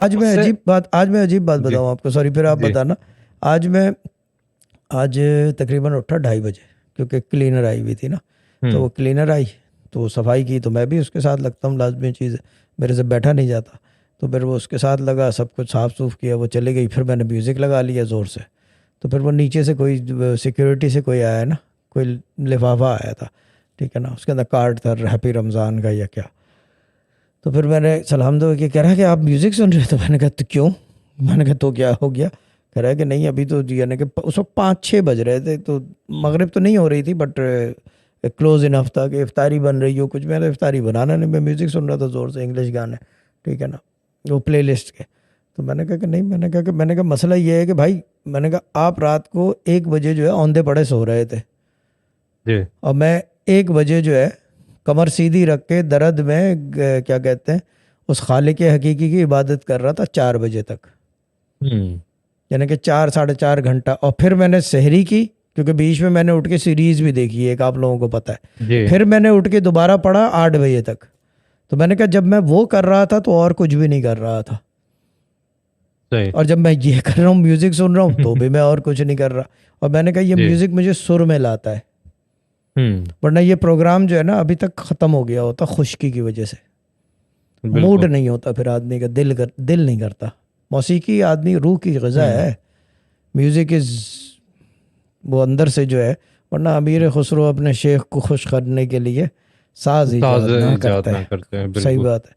आज मैं उससे अजीब बात जी बताऊं आपको, सॉरी फिर आप जी बताना। आज मैं आज तकरीबन उठा 2:30 बजे, क्योंकि क्लीनर आई हुई थी ना। तो वो हम्म क्लीनर आई तो सफाई की, तो मैं भी उसके साथ लगता हूँ, लाजमी चीज़ है, मेरे से बैठा नहीं जाता। तो फिर वो उसके साथ लगा, सब कुछ साफ़ सूफ किया, वो चली गई, फिर मैंने म्यूज़िक लगा लिया ज़ोर से। तो फिर वो नीचे से कोई सिक्योरिटी से कोई आया ना, कोई लिफाफा आया था, ठीक है ना, उसके अंदर कार्ड था हैप्पी रमज़ान का या क्या। तो फिर मैंने सलाम दो कि कह रहा है कि आप म्यूज़िक सुन रहे हो। तो मैंने कहा तो क्यों, मैंने कहा तो क्या हो गया। कह रहा है कि नहीं अभी तो यानी कि उस वक्त 5-6 बज रहे थे, तो मगरिब तो नहीं हो रही थी, बट क्लोज इनफ था कि इफ्तारी बन रही हो कुछ। मैंने इफ्तारी बनाना नहीं, मैं म्यूज़िक सुन रहा था ज़ोर से, इंग्लिश गाने, ठीक है ना, वो प्ले लिस्ट के। तो मैंने कहा कि नहीं, मैंने कहा मसला ये है कि भाई, मैंने कहा आप रात को 1 बजे जो है औंधे पड़े सो रहे थे, जी और मैं 1 बजे जो है कमर सीधी रख के दर्द में क्या कहते हैं, उस खालिक हकीकी की इबादत कर रहा था 4 बजे तक। हम्म यानी कि 4-4.5 घंटा। और फिर मैंने सहरी की, क्योंकि बीच में मैंने उठ के सीरीज भी देखी है एक, आप लोगों को पता है। जी फिर मैंने उठ के दोबारा पढ़ा 8 बजे तक। तो मैंने कहा जब मैं वो कर रहा था तो और कुछ भी नहीं कर रहा था, सही और जब मैं ये कर रहा हूँ, म्यूजिक सुन रहा हूँ, तो भी मैं और कुछ नहीं कर रहा। और मैंने कहा ये जी म्यूजिक मुझे सुर में लाता है, हम्म वरना ये प्रोग्राम जो है ना अभी तक ख़त्म हो गया होता खुश्की की वजह से। मूड बिल्कुल नहीं होता फिर आदमी का, दिल नहीं करता। मौसीकी आदमी रूह की ग़िज़ा हम्म है, म्यूज़िक इज़ वो अंदर से जो है। वरना अमीर खुसरो अपने शेख को खुश करने के लिए साज साज ईजाद ना इजाद करता ना है। करते हैं सही बिल्कुल। बात है।